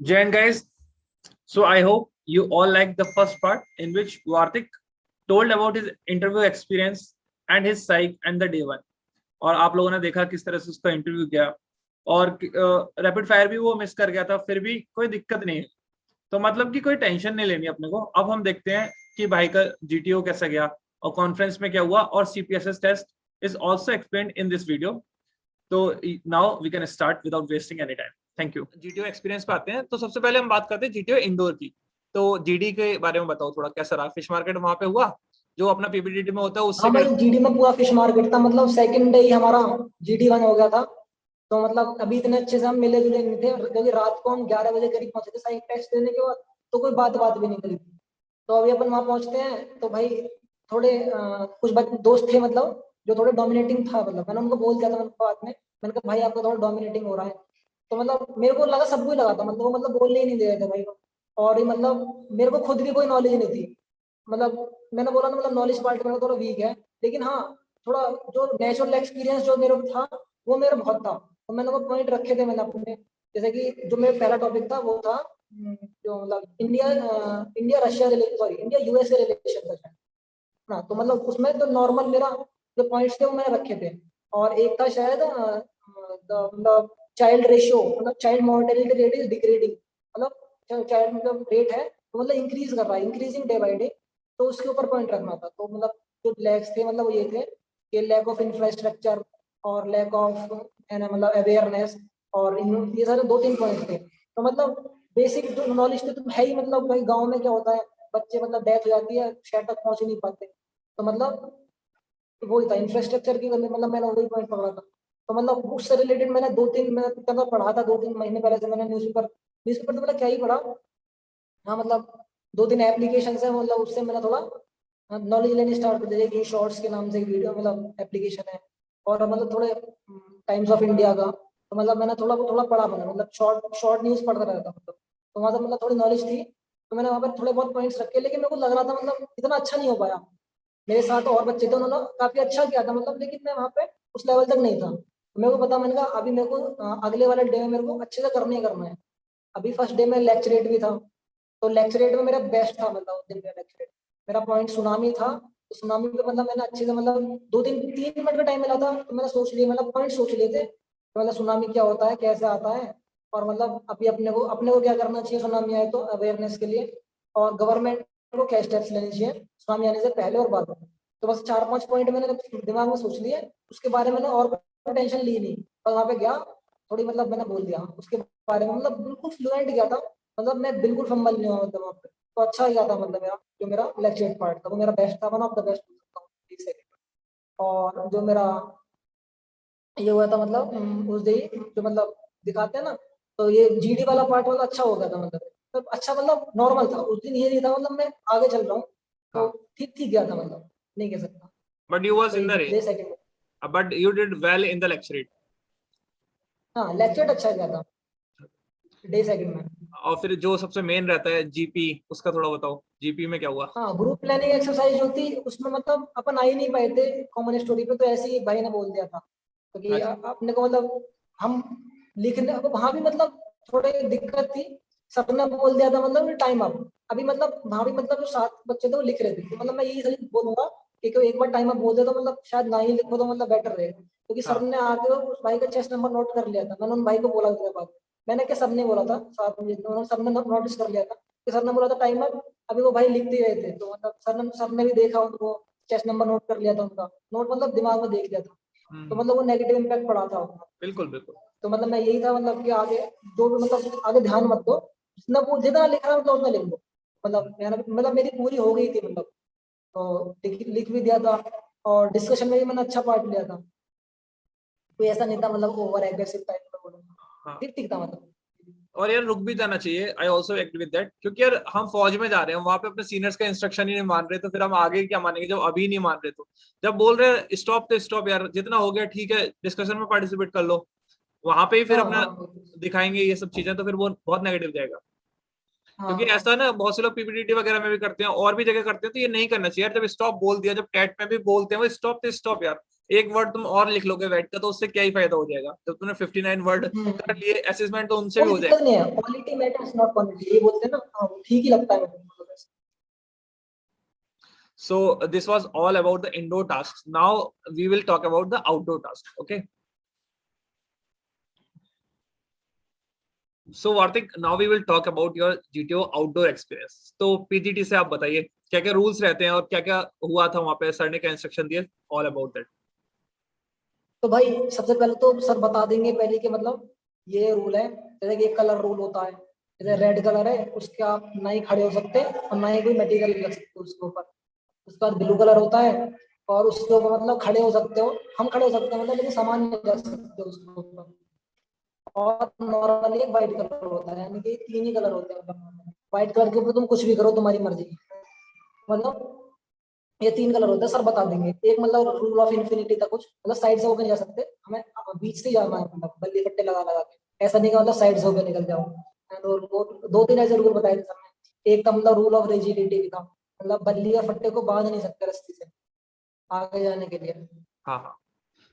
Jan guys, so I hope you all liked the first part in which Vartik told about his interview experience and his psych and the day one. और आप लोगों ने देखा किस तरह से उसका इंटरव्यू गया और रैपिड फायर भी वो मिस कर गया था, फिर भी कोई दिक्कत नहीं है। तो मतलब कि कोई टेंशन नहीं लेनी अपने को। अब हम देखते हैं कि भाई का जीटीओ कैसा गया और कॉन्फ्रेंस में क्या हुआ और CPSS test is also explained in this video. तो now we can start without wasting any time. Thank you. GTO experience पे आते हैं। तो सबसे पहले हम बात करते हैं जीटीओ इंडोर की। तो जीडी के बारे में बताओ थोड़ा, कैसा रहा? फिश मार्केट वहां पे हुआ जो अपना पीपीडीटी में होता है उससे? हाँ भाई, जीडी में पूरा फिश मार्केट था। मतलब सेकंड डे ही हमारा जीडी वन हो गया था। तो मतलब अभी इतने अच्छे से हम मिले जुले नहीं थे, क्योंकि रात को हम 11 बजे करीब पहुंचे थे साइक टेस्ट देने के बाद। तो कोई बात बात भी नहीं करी थी। तो अभी अपन वहां पहुंचते हैं तो भाई थोड़े कुछ दोस्त थे, मतलब जो थोड़े डोमिनेटिंग था। मतलब मैंने उनको बोल दिया था बाद में, मैंने कहा भाई आपका थोड़ा डोमिनेटिंग हो रहा है। तो मतलब मेरे को लगा सबको ही लगा था, मतलब वो मतलब बोलने ही नहीं दे रहे थे भाई को। और ये मतलब मेरे को खुद भी कोई नॉलेज नहीं थी। मतलब मैंने बोला ना, मतलब नॉलेज पार्ट मेरा थोड़ा वीक है, लेकिन हाँ थोड़ा जो नेचुरल एक्सपीरियंस जो मेरे को था वो मेरा बहुत था। तो मैंने वो पॉइंट रखे थे मैंने अपने। जैसे कि जो मेरा पहला टॉपिक था वो था जो मतलब India Russia relation, sorry India USA relation का ना। तो मतलब उसमें तो नॉर्मल मेरा जो पॉइंट्स थे वो मैंने रखे थे। और एक था शायद मतलब चाइल्ड रेशियो, मतलब child mortality rate is degrading. मतलब चाइल्ड मतलब रेट है तो मतलब इंक्रीज कर रहा है, इंक्रीजिंग डे बाई डे। तो उसके ऊपर पॉइंट रखना था। तो मतलब जो लैक्स थे मतलब वो ये थे कि लैक ऑफ इंफ्रास्ट्रक्चर और लैक ऑफ मतलब अवेयरनेस। और ये सारे 2-3 पॉइंट थे। तो मतलब बेसिक जो नॉलेज थे तो है ही। मतलब भाई गाँव में क्या होता है, बच्चे मतलब डेथ हो जाती है, शहर तक पहुंच ही नहीं पाते। तो मतलब वही था इंफ्रास्ट्रक्चर की वजह, मतलब मैंने वही पॉइंट पकड़ा था। तो मतलब उससे रिलेटेड मैंने 2-3 मैं मतलब पढ़ा था 2-3 महीने पहले से मैंने न्यूज़पेपर। न्यूज़पेपर तो मतलब क्या ही पढ़ा। हाँ मतलब 2-3 एप्लीकेशन है, मतलब उससे मैंने थोड़ा नॉलेज लेनी स्टार्ट कर दी कि शॉर्ट्स के नाम से वीडियो मतलब एप्लीकेशन है। और मतलब थोड़े टाइम्स ऑफ इंडिया का तो मतलब मैंने थोड़ा थोड़ा पढ़ा, मैंने मतलब शॉर्ट शॉर्ट न्यूज़ पढ़ता रहता था। मतलब तो वहाँ से मतलब थोड़ी नॉलेज थी। तो मैंने वहाँ पर थोड़े बहुत पॉइंट्स रखे, लेकिन मेरे को लग रहा था मतलब इतना अच्छा नहीं हो पाया। मेरे साथ और बच्चे थे, उन्होंने काफी अच्छा किया था मतलब, लेकिन मैं वहाँ पे उस लेवल तक नहीं था। तो मेरे को पता, मैंने कहा अभी मेरे को अगले वाले डे में मेरे को अच्छे से करना ही करना है। अभी फर्स्ट डे में लेक्चरेट भी था। तो लेक्चरेट में मेरा बेस्ट था, मतलब उस दिन का लेक्चरेट मेरा पॉइंट सुनामी था। तो सुनामी पे मतलब मैंने अच्छे से मतलब 2-3 मिनट का टाइम मिला था तो मैंने सोच लिया, मतलब पॉइंट सोच लिए थे तो मतलब सुनामी क्या होता है, कैसे आता है। और मतलब अभी अपने को क्या करना चाहिए सुनामी आए तो अवेयरनेस के लिए। और गवर्नमेंट को क्या स्टेप्स लेने चाहिए सुनामी आने से पहले और बाद में। तो बस 4-5 पॉइंट मैंने दिमाग में सोच लिए। उसके बारे में मैंने और टेंशन ली नहीं। और वहाँ पे गया, थोड़ी मतलब मैंने बोल दिया उसके बारे में, मतलब बिल्कुल फ्लुएंट गया था। मतलब मैं बिल्कुल फंबल नहीं हुआ मतलब वहाँ पे। तो अच्छा गया था, मतलब मेरा जो मेरा लेक्चर पार्ट था वो मेरा बेस्ट था, वन ऑफ द बेस्ट बोल सकता हूँ एक सेकंड। और जो मेरा ये हुआ था मतलब उस दिन जो मतलब दिखाते हैं ना, तो ये जीडी वाला पार्ट वाला अच्छा हो गया था। मतलब तो अच्छा मतलब नॉर्मल था उस दिन, ये नहीं था मतलब मैं आगे चल रहा हूँ। तो ठीक ठीक गया था, मतलब नहीं कह सकता। But you was in the they second. But you did well in the lecture. हाँ लेक्चर अच्छा गया था डे सेकंड में। और फिर जो सबसे मेन रहता है जीपी, उसका थोड़ा बताओ, जीपी में क्या हुआ? हाँ ग्रुप प्लानिंग एक्सरसाइज जो थी उसमें मतलब अपन आ ही नहीं पाए थे कॉमन स्टोरी पे, तो ऐसे ही भाई ने बोल दिया था क्योंकि अच्छा। अपने को मतलब हम लिखने अब वहाँ भी मतलब थोड़ी दिक्कत थी। सबने बोल दिया था मतलब टाइम अप। अभी मतलब वहाँ भी मतलब जो 7 बच्चे थे वो लिख रहे थे, तो मतलब मैं यही सही बोलूंगा कि कोई एक बार टाइम अप बोल दे तो मतलब शायद ना ही लिखो तो मतलब बेटर रहेगा। क्योंकि सर ने आके उस भाई का चेस्ट नंबर नोट कर लिया था, मैंने उन भाई को बोला था बाद। मैंने क्या सबने बोला था साथ में, उन्होंने सबने नोटिस कर लिया था कि सर ने बोला था टाइम अप। अभी वो भाई लिखते ही रहे थे तो मतलब सर ने भी देखा उनको, चेस्ट नंबर नोट कर लिया था उनका, नोट मतलब दिमाग में देख लिया था। तो मतलब वो नेगेटिव इम्पैक्ट पड़ा था उनका। बिल्कुल बिल्कुल। तो मतलब मैं यही था मतलब कि आगे जो भी मतलब आगे ध्यान मत दो, जितना वो जितना लिख रहा है मतलब उतना लिख दो। मतलब मेरी पूरी हो गई थी मतलब। तो लिख भी दिया था। और डिस्कशन में भी मैंने अच्छा पार्ट लिया था। कोई ऐसा नहीं था मतलब ओवर एग्रेसिव टाइप का बोलूंगा, ठीक ठीक था मतलब। और यार रुक भी जाना चाहिए, I also agree with that, क्योंकि यार हम फौज में जा रहे हैं, वहां पे अपने सीनियर्स का इंस्ट्रक्शन ही नहीं मान रहे, तो फिर हम आगे क्या मानेंगे जब अभी नहीं मान रहे? तो जब बोल रहे हैं स्टॉप तो स्टॉप यार, जितना हो गया ठीक है, डिस्कशन में पार्टिसिपेट कर लो, वहां पे ही फिर हाँ अपना हाँ दिखाएंगे ये सब चीजें, तो फिर वो बहुत नेगेटिव जाएगा। क्योंकि हाँ ऐसा ना बहुत से लोग पीपीटीटी वगैरह में भी करते हैं और भी जगह करते हैं, तो ये नहीं करना चाहिए यार। जब स्टॉप बोल दिया, जब टेट में भी बोलते हैं वो स्टॉप तो स्टॉप यार, एक वर्ड तुम और लिख लोगे वेट का तो उससे क्या ही फायदा हो जाएगा, जब तुमने 59 वर्ड कर लिए असेसमेंट तो उनसे भी कोई हो दिक्कत जाएगा। नहीं है, क्वालिटी मैटर्स नॉट क्वांटिटी, ये बोलते हैं ना, हाँ ठीक ही लगता है मेरे को। So this was all about the indoor tasks. Now we will talk about the outdoor tasks. Okay. So Vartik, now we will talk about your GTO outdoor experience. तो PGT से आप बताइए क्या क्या रूल्स रहते हैं और क्या क्या हुआ था वहां पे, सर ने क्या इंस्ट्रक्शन दिए, all about that. तो भाई सबसे पहले तो सर बता देंगे पहले कि मतलब ये रूल है, जैसे कि एक कलर रूल होता है, जैसे रेड कलर है उसके आप ना ही खड़े हो सकते और ना ही कोई मटेरियल रख सकते हो उसके ऊपर। उसके बाद ब्लू कलर होता है और उसके ऊपर मतलब खड़े हो सकते हो, हम खड़े हो सकते हैं मतलब, लेकिन सामान नहीं रख सकते उसके ऊपर। और नॉर्मली एक व्हाइट कलर होता है, यानी कि तीन ही कलर होते हैं। व्हाइट कलर के ऊपर तुम कुछ भी करो तुम्हारी मर्जी, मतलब ये तीन कलर होते हैं, सर बता देंगे। एक मतलब रूल ऑफ इन्फिनिटी था कुछ, मतलब साइड से होकर नहीं जा सकते, हमें बीच से ही जाना है, मतलब बल्ली फट्टे लगा लगा के, ऐसा नहीं कि मतलब साइड से होकर निकल जाओ। और वो दो तीन ऐसे रूल बताए थे सर ने। एक था मतलब रूल ऑफ रिजिडिटी था, मतलब बल्ली या फट्टे को बांध नहीं सकते रस्सी से आगे जाने के लिए। हाँ हाँ,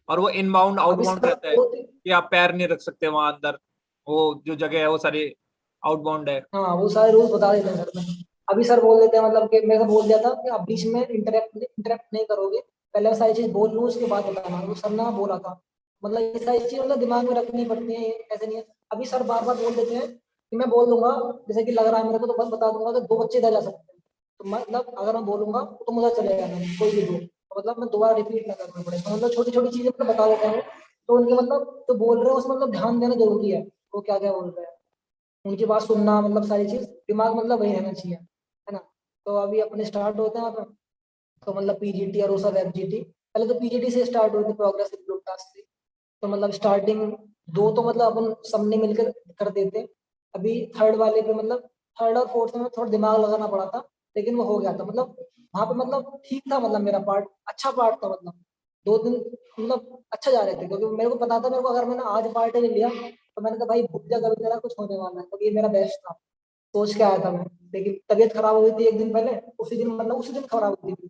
और वो इनबाउंड अभी आउटबाउंड सर रहता है कि आप पैर नहीं रख सकते वहां अंदर, वो जो जगह है वो सारी आउटबाउंड है। हाँ वो सारे रूल्स बता देते हैं सर में। अभी सर बोल देते हैं मतलब कि मेरे को बोल दिया था कि आप बीच में इंटरेक्ट नहीं करोगे, पहले सारी चीज बोल लूँ उसके बाद बताना, वो सर ने बोला था। मतलब ये सारी चीज मतलब दिमाग में रखनी पड़ती है, ऐसे नहीं है। अभी सर बार बार बोल देते हैं कि मैं बोल दूंगा, जैसे कि लग रहा है मेरे को तो बस बता दूंगा कि दो बच्चे इधर जा सकते हैं, तो मतलब अगर मैं बोलूंगा तो मुझे चलेगा नहीं कोई भी दो, तो मतलब मैं दोबारा रिपीट ना करना पड़े, तो मतलब छोटी छोटी चीजें मतलब बता देते हैं। तो उनके मतलब जो बोल रहे हैं उसमें मतलब ध्यान देना जरूरी है, वो क्या क्या बोल रहे हैं, उनकी बात सुनना, मतलब सारी चीज दिमाग मतलब वही रहना चाहिए, है ना। तो अभी अपने स्टार्ट होते हैं अब। तो मतलब पीजीटी और वो सब एफजीटी, पहले तो पीजीटी से स्टार्ट हुई थी, प्रोग्रेसिव ग्रुप टास्क से। तो मतलब स्टार्टिंग दो तो मतलब अपन सबने मिलकर कर देते। अभी थर्ड वाले पे मतलब थर्ड और फोर्थ में थोड़ा दिमाग लगाना पड़ा था, लेकिन वो हो गया था, मतलब वहां पे मतलब ठीक था, मतलब मेरा पार्ट अच्छा पार्ट था, मतलब दो दिन मतलब अच्छा जा रहे थे, क्योंकि मेरे को पता था मेरे को अगर मैंने आज पार्ट नहीं लिया तो मैंने कहा भाई भूल जा, कभी मेरा कुछ होने वाला है, तो ये मेरा बेस्ट था, सोच के आया था मैं। लेकिन तबीयत खराब हुई थी एक दिन पहले, उसी दिन मतलब उसी दिन खराब हुई थी।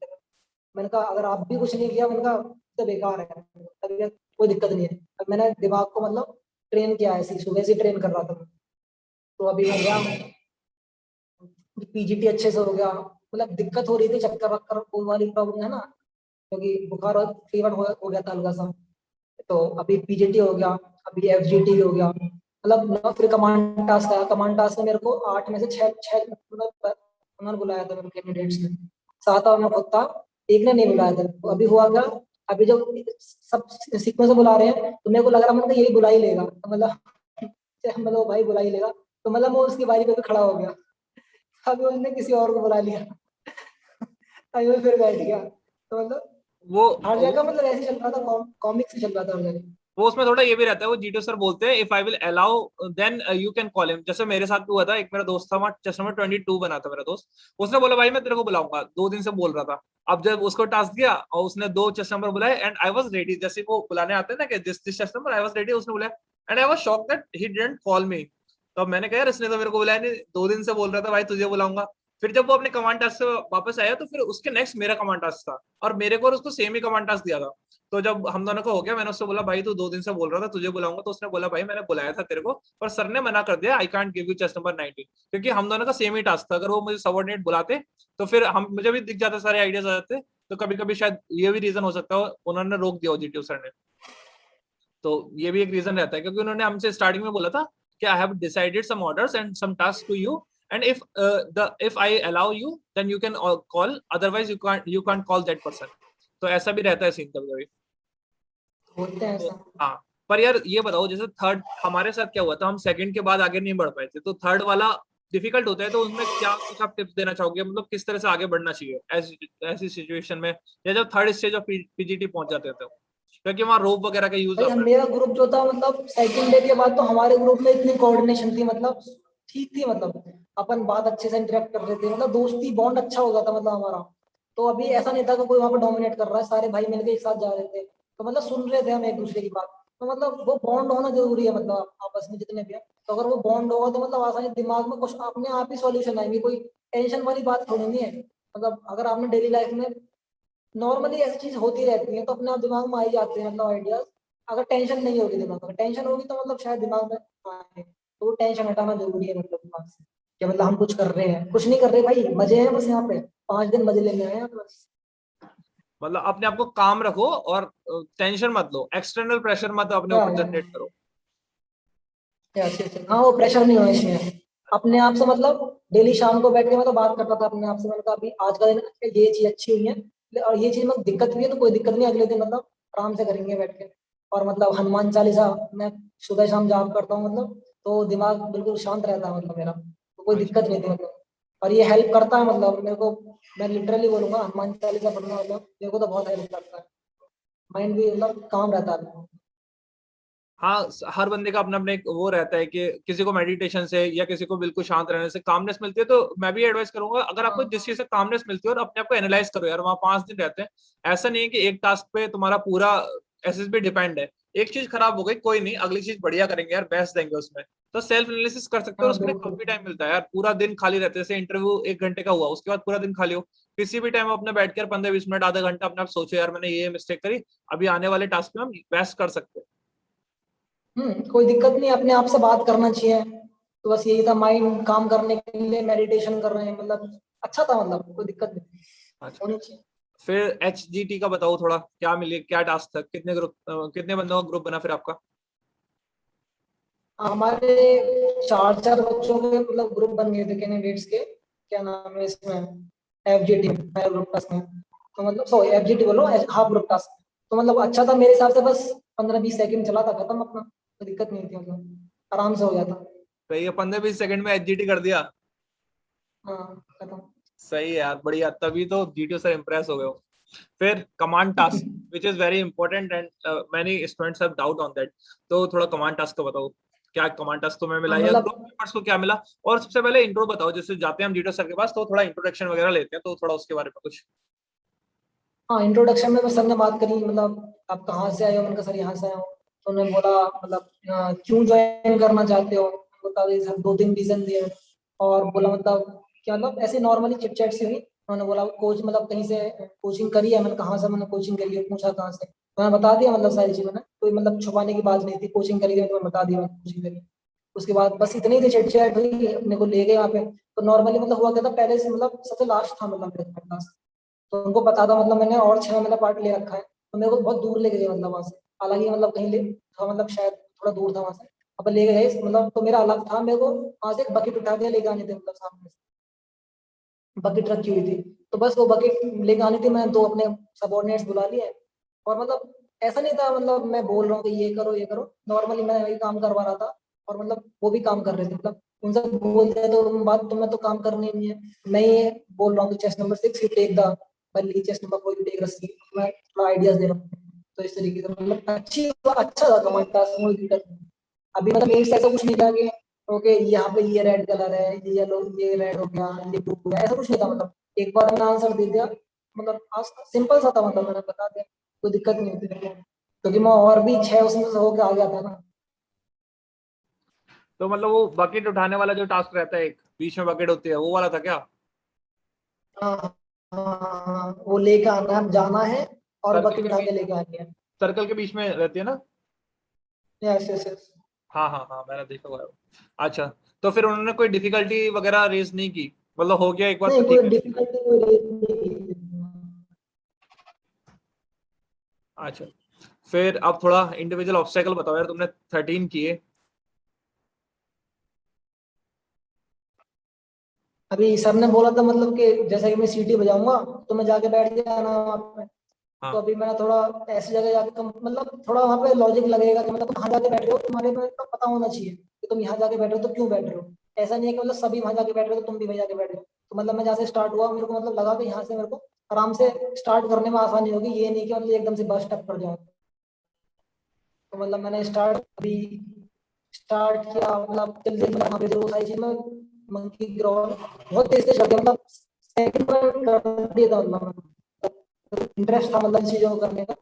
मैंने कहा अगर आप भी कुछ नहीं किया, मैंने कहा तो बेकार है, तबीयत कोई दिक्कत नहीं है। अब मैंने दिमाग को मतलब ट्रेन किया है, ऐसी सुबह से ट्रेन कर रहा था मैं। तो अभी हो गया, पीजीटी अच्छे से हो गया। मतलब दिक्कत हो रही थी, चक्कर वक्कर वो वाली प्रॉब्लम है ना, क्योंकि बुखार और फीवर हो गया था हल्का सा। तो अभी पीजीटी हो गया, अभी एफजीटी भी हो गया, मतलब ना। फिर कमांड टास्क आया, कमांड टास्क में मेरे को 8 में से 6 मतलब उन्होंने बुलाया था मेरे कैंडिडेट्स ने, 7 और मैं खुद था, एक ने नहीं बुलाया था। तो अभी हुआ क्या, अभी जब सब सीक्वेंस से बुला रहे हैं तो मेरे को लग रहा मतलब यही बुला ही लेगा, तो मतलब भाई बुला ही लेगा, तो मतलब वो उसकी बारी पे भी खड़ा हो गया। अभी उसने किसी और को बुला लिया। अभी वो फिर बैठ गया, तो मतलब वो हर जगह मतलब ऐसे चल रहा था, कॉमिक से चल रहा था हर जगह। वो उसमें थोड़ा ये भी रहता है, वो जीटो सर बोलते हैं if I will allow then you can call him. जैसे मेरे साथ भी हुआ था, एक मेरा दोस्त था वहाँ, चेस्ट नंबर 22 बना था मेरा दोस्त, उसने बोला भाई मैं तेरे को बुलाऊंगा, 2 दिन से बोल रहा था। अब जब उसको टास्क दिया और उसने 2 चेस्ट नंबर बुलाए एंड आई वाज रेडी, जैसे वो बुलाने आते हैं ना कि this chest number, I was ready, उसने बुलाया and I was shocked that he didn't call मी। तो अब मैंने कहा यार इसने तो मेरे को बुलाया नहीं, 2 दिन से बोल रहा था भाई तुझे बुलाऊंगा। फिर जब वो अपने कमांड टास्क से वापस आया तो फिर उसके नेक्स्ट मेरा कमांड टास्क था, और मेरे को और उसको सेम ही कमांड टास्क दिया था। तो जब हम दोनों को हो गया, मैंने उससे बोला भाई तू 2 दिन से बोल रहा था तुझे बुलाऊंगा, तो उसने बोला भाई मैंने बुलाया था तेरे को पर सर ने मना कर दिया, I can't give you chest number 19, क्योंकि हम दोनों का सेम ही टास्क था। अगर वो मुझे सबऑर्डिनेट बुलाते तो फिर हम मुझे भी दिख जाते, सारे आइडियाज आ जाते। तो कभी कभी शायद ये भी रीजन हो सकता है उन्होंने रोक दिया जीटीओ सर ने। तो ये भी एक रीजन रहता है, क्योंकि उन्होंने हमसे स्टार्टिंग में बोला था कि I have decided some orders and some task to you, and if I allow you then you can call, otherwise you can't call that person. तो ऐसा भी रहता है सीन कभी कभी। होते हैं तो ऐसा। हाँ, पर यार ये बताओ जैसे थर्ड हमारे साथ क्या हुआ था, हम सेकंड के बाद आगे नहीं बढ़ पाए थे, तो थर्ड वाला डिफिकल्ट होता है, तो उसमें क्या कुछ आप टिप्स देना चाहोगे, मतलब किस तरह से आगे बढ़ना चाहिए ऐसी ऐसी सिचुएशन में, या जब थर्ड स्टेज ऑफ पीजीटी पहुंच जाते थे, क्योंकि वहाँ रोप वगैरह का यूज भाई हम आता है। मेरा ग्रुप जो था, मतलब सेकंड डे के बाद तो हमारे ग्रुप में इतनी कोऑर्डिनेशन थी, मतलब ठीक थी, मतलब अपन बात अच्छे से इंटरेक्ट कर रहे थे, मतलब दोस्ती बॉन्ड अच्छा हो गया था मतलब हमारा। तो अभी ऐसा नहीं था कि कोई वहां पर डोमिनेट कर रहा है, सारे भाई मिलके एक साथ जा रहे थे, तो मतलब सुन रहे थे हम एक दूसरे की बात। तो मतलब वो बॉन्ड होना जरूरी है, मतलब आपस में जितने भी हैं। तो अगर वो बॉन्ड होगा तो मतलब आसानी दिमाग में कुछ अपने आप ही सॉल्यूशन आएंगे, कोई टेंशन वाली बात थोड़ी नहीं है। मतलब अगर आपने डेली लाइफ में नॉर्मली ऐसी चीज होती रहती है, तो अपने आप दिमाग में आ ही जाते हैं मतलब आइडियाज। अगर टेंशन नहीं होगी दिमाग में, टेंशन होगी तो मतलब शायद दिमाग में ना आए। तो वो टेंशन हटाना जरूरी है मतलब दिमाग से, कि मतलब हम कुछ कर रहे हैं, कुछ नहीं कर रहे भाई, मजे हैं बस यहाँ पे, 5 दिन मजे लेने आए हैं बस। मतलब अपने आप को काम रखो और टेंशन मत लो, एक्सटर्नल प्रेशर मत अपने ऊपर जनरेट करो। हाँ, वो प्रेशर नहीं होना चाहिए अपने आप से। मतलब डेली शाम को बैठ के मैं तो बात करता था अपने आप से, मैंने कहा अभी आज का दिन ये चीज अच्छी हुई है और ये चीज में दिक्कत हुई है तो कोई दिक्कत नहीं, अगले दिन मतलब आराम से करेंगे बैठ के। और मतलब हनुमान चालीसा मैं सुबह शाम जाप करता हूँ मतलब, तो दिमाग बिल्कुल शांत रहता है मतलब मेरा, तो कोई अच्छा। दिक्कत नहीं थी मतलब। और ये हेल्प करता है मतलब मेरे को, मैं लिटरली बोलूंगा हनुमान चालीसा पढ़ना मतलब मेरे को तो बहुत हेल्प करता है, माइंड भी मतलब काम रहता है। हाँ, हर बंदे का अपना अपना एक वो रहता है कि किसी को मेडिटेशन से या किसी को बिल्कुल शांत रहने से कामनेस मिलती है। तो मैं भी एडवाइस करूंगा, अगर आपको हाँ जिस चीज से कामनेस मिलती है और अपने आप को एनालाइज करो यार, वहाँ 5 दिन रहते हैं। ऐसा नहीं है कि एक टास्क पे तुम्हारा पूरा एसएसबी डिपेंड है। एक चीज खराब हो गई, कोई नहीं, अगली चीज बढ़िया करेंगे यार, बेस्ट देंगे उसमें। तो सेल्फ एनालिसिस कर सकते हो और हाँ उसके लिए बिल्कुल। काफी टाइम मिलता है यार। पूरा दिन खाली रहते हैं, जैसे इंटरव्यू 1 घंटे का हुआ, उसके बाद पूरा दिन खाली हो, किसी भी टाइम अपने बैठ कर 15-20 मिनट आधा घंटा अपने आप सोचो यार मैंने ये मिस्टेक करी, अभी आने वाले टास्क में हम बेस्ट कर सकते हैं। कोई दिक्कत नहीं, अपने आप से बात करना चाहिए। तो बस यही था, माइंड काम करने के लिए मेडिटेशन कर रहे हैं मतलब, अच्छा था मतलब, कोई दिक्कत नहीं अच्छा, होनी चाहिए। फिर HGT का बताओ थोड़ा, क्या मिले, क्या टास्क था, कितने ग्रुप, कितने बंदों का ग्रुप बना फिर आपका? हमारे 4 4 बच्चों के मतलब ग्रुप बन गए थे कैंडिडेट्स के, क्या नाम है इसमें, FGT मेरा ग्रुप टास्क में। तो मतलब सॉरी FGT बोलो, हाफ ग्रुप टास्क। तो मतलब अच्छा था मेरे हिसाब से, बस 15 20 सेकंड चला था, खत्म अपना, कोई दिक्कत नहीं थी मतलब, आराम से हो जाता। सही है, 15-20 सेकंड में HGT कर दिया। हाँ खत्म। सही है यार, बढ़िया, तभी तो GTO सर इम्प्रेस हो गए हो। फिर command task, which is very important and many students have doubt on that. तो थोड़ा कमांड टास्क का बताओ, क्या कमांड टास्क तुम्हें मिला हाँ या ग्रुप मतलब, मेंबर्स को क्या मिला? और सबसे पहले इंट्रो बताओ, जैसे जाते हैं हम GTO सर के पास तो थोड़ा इंट्रोडक्शन वगैरह लेते हैं, तो थोड़ा उसके बारे में कुछ। हाँ इंट्रोडक्शन में बस सर ने बात करी मतलब आप कहाँ से आए हो, मैंने कहा सर यहाँ से आया हूँ। तो उन्होंने बोला मतलब क्यों ज्वाइन करना चाहते हो, बता दिए सर 2 3 रीजन दिए। और बोला मतलब क्या मतलब ऐसे नॉर्मली चिट चैट से हुई। उन्होंने बोला कोच मतलब कहीं से कोचिंग करी है, मैंने कहा से, मैंने कोचिंग करी है, पूछा कहाँ से, तो मैंने बता दिया मतलब सारी चीजें, मैंने कोई मतलब छुपाने की बात नहीं थी, कोचिंग करी है तो मैं बता दिया मैंने कोचिंग करी है। उसके बाद बस इतनी ही चिट चैट हुई, अपने को ले गए वहाँ पे। तो नॉर्मली मतलब हुआ क्या था, पहले से मतलब सबसे लास्ट था मतलब मेरे पास। तो उनको पता था मतलब मैंने और 6 महीने पार्ट ले रखा है, तो मेरे को बहुत दूर लेके गए मतलब वहां से। हालांकि मतलब कहीं ले था मतलब शायद थोड़ा दूर था वहां से, अब ले गए मतलब, तो मेरा अलग था, मेरे को वहां से एक बकेट उठा के लेके आने थे मतलब सामने से, बकेट रखी हुई थी। तो बस वो बकेट लेके आनी थी, मैं 2 अपने सबॉर्डिनेट्स बुला लिए। और मतलब ऐसा नहीं था मतलब मैं बोल रहा हूँ कि ये करो ये करो, नॉर्मली मैं वही काम करवा रहा था। और मतलब वो भी काम कर रहे थे मतलब, उनसे बोलते हैं तो बात, तुम्हें तो काम करनी नहीं है। मैं ये बोल रहा हूँ कि chest number 6 you take the, पहले चेस्ट नंबर 4 यू टेक रस्सी, मैं थोड़ा आइडियाज दे रहा हूँ। तो इस तरीके से मतलब अच्छा था कमांड टास्क में, कोई दिक्कत नहीं। अभी मतलब मेरे से ऐसा कुछ नहीं था कि ओके यहाँ पे ये रेड कलर है, ये येलो, ये रेड हो गया, ये ब्लू हो गया, ऐसा कुछ नहीं था मतलब। एक बार मैंने आंसर दे दिया मतलब, सिंपल सा था मतलब, मैंने बता दिया, कोई दिक्कत नहीं होती मेरे को, क्योंकि मैं और भी 6 उसमें से होके आ गया था ना। तो मतलब वो बकेट उठाने वाला जो टास्क रहता है, एक बीच में बकेट होती है, वो वाला था क्या? हाँ हाँ, वो लेके आना है, जाना है और सर्कल बकेट के उठा के बीच, लेके आनी है। सर्कल के बीच में रहती है ना? Yes yes yes. हाँ हाँ हाँ, मैंने देखा हुआ है वो। अच्छा, तो फिर उन्होंने कोई डिफिकल्टी वगैरह रेज नहीं की, मतलब हो गया एक बार तो नहीं ठीक कोई है? डिफिकल्टी कोई नहीं। अच्छा, फिर अब थोड़ा इंडिविजुअल ऑब्स्टेकल बताओ यार, तुमने 13 किए। अभी सर ने बोला था मतलब कि जैसे कि मैं सीटी बजाऊंगा तो मैं जाके बैठ जाना वहाँ पे। तो हाँ। अभी मैं थोड़ा ऐसी जगह जाके मतलब थोड़ा वहाँ पे लॉजिक लगेगा कि मतलब तुम वहाँ जाके बैठ रहे हो, तुम्हारे को इतना पता होना चाहिए कि तुम यहाँ जाके बैठ रहे हो तो क्यों बैठ रहे हो। ऐसा नहीं है कि मतलब सभी वहाँ जाके बैठ रहे हो तो तुम भी वहीं जाके बैठ रहे हो। तो मतलब मैं जहाँ से स्टार्ट हुआ, मेरे को मतलब लगा कि यहाँ से मेरे को आराम से स्टार्ट करने में आसानी होगी, ये नहीं कि मतलब एकदम से बस स्टॉप कर जाऊँ। तो मतलब मैंने स्टार्ट किया मतलब जल्दी जल्दी, वहाँ पे जो सारी चीज में मंकी ग्राउंड बहुत तेज तेज कर दिया मतलब, सेकंड में कर दिया था मतलब, इंटरेस्ट था मतलब इन चीजों को करने का,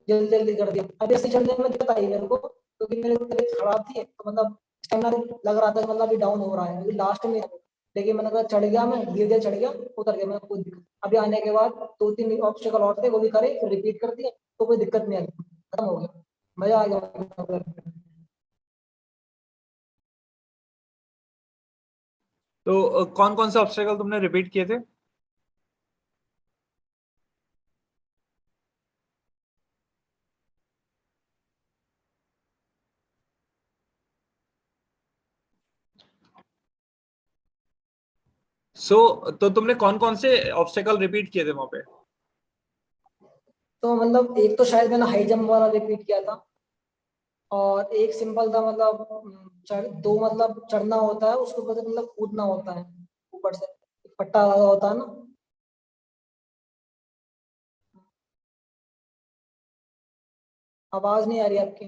जल्दी जल्दी कर दिया। अभी ऐसे चलने में दिक्कत आई मेरे को, क्योंकि मेरी तबीयत खराब थी तो मतलब स्टेमिना लग रहा था कि मतलब अभी डाउन हो रहा है, क्योंकि लास्ट में लेकिन मैंने कहा चढ़ गया, मैं धीरे धीरे चढ़ गया, उतर गया, मैं कोई दिक्कत। अभी आने के बाद 2-3 ऑब्स्टिकल और थे, वो भी करे, फिर रिपीट कर दिया, तो कोई दिक्कत नहीं आई, खत्म हो गया, मजा आ गया। तो कौन कौन से ऑब्स्टेकल तुमने रिपीट किए थे? तो तुमने कौन कौन से ऑब्स्टेकल रिपीट किए थे वहां पे? तो मतलब एक तो शायद मैंने हाई जंप वाला रिपीट किया था, और एक सिंपल था, मतलब दो मतलब चढ़ना होता है, उसके ऊपर से मतलब कूदना होता है ऊपर से, पट्टा लगा होता है ना। आवाज नहीं आ रही आपकी।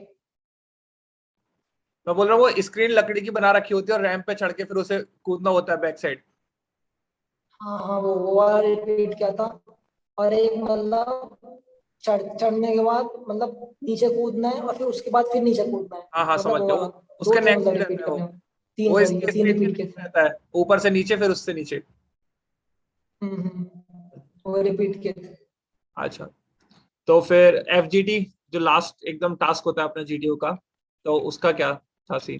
मैं बोल रहा हूँ वो स्क्रीन लकड़ी की बना रखी होती है और रैंप पे चढ़ के फिर उसे कूदना होता है बैक साइड। हाँ हाँ, वो वाला रिपीट किया था। और एक मतलब चढ़ने के बाद मतलब नीचे कूदना है, और फिर उसके बाद फिर नीचे कूदना है, हाँ हाँ, मतलब समझ वो गया। वाला। वो दो उसका थे नेक मतलब भी रिपीट रहता है करने वो में। तीन वो सॉरी, ये इसके 3 स्क्रीन के रिपीट के नीचे थे। रहता है, ऊपर से नीचे फिर उससे नीचे। वो रिपीट किए थे। अच्छा, तो फिर एफजीटी जो लास्ट एकदम टास्क होता है अपना जीटीओ का, तो उसका क्या था सीन?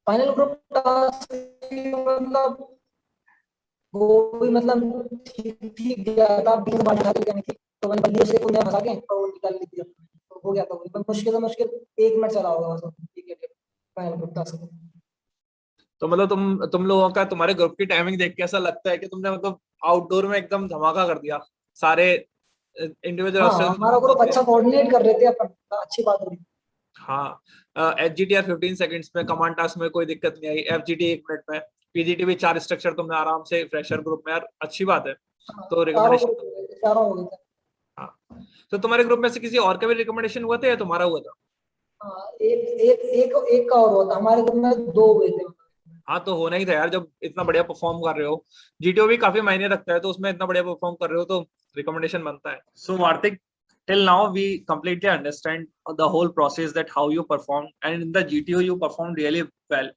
फाइनल ग्रुप टास्क मतलब वो भी मतलब ठीक ठीक गया था, 20 बार निकाल करनी थी, तो मैंने बल्ली से कुंडे फंसा के और वो निकाल ली थी, तो हो गया था वो। पर मुश्किल से मुश्किल 1 मिनट चला होगा बस, ठीक है, फाइनल ग्रुप टास्क। तो मतलब तुम लोगों का, तुम्हारे ग्रुप की टाइमिंग देख के ऐसा लगता है कि तुमने मतलब आउटडोर में एकदम धमाका कर दिया। सारे इंडिविजुअल हाँ, ऑब्स्टेकल हमारा ग्रुप होते हैं। अच्छा कोऑर्डिनेट कर रहे थे अपन, अच्छी बात हुई। हाँ, एचजीटीआर 15 सेकंड्स में, कमांड टास्क में कोई दिक्कत नहीं आई, एफजीटी 1 मिनट में, पीजीटी भी 4 स्ट्रक्चर तुमने आराम से फ्रेशर ग्रुप में, यार अच्छी बात है। हाँ, तो चारों रिकमेंडेशन ग्रुप तो, हो गए थे, चारों हो गए थे। हाँ। तो तुम्हारे ग्रुप में से किसी और का भी रिकमेंडेशन हुआ था या तुम्हारा हुआ था? हाँ, एक का और हुआ था, हमारे ग्रुप में 2 हुए थे। हाँ, तो होना ही था यार, जब इतना बढ़िया परफॉर्म कर रहे हो। जीटीओ भी काफी मायने रखता है, तो उसमें इतना बढ़िया परफॉर्म कर रहे हो तो रिकमेंडेशन बनता है। सो वार्तिक, till now we completely understand the whole process, that how you perform, and in the GTO you performed really well.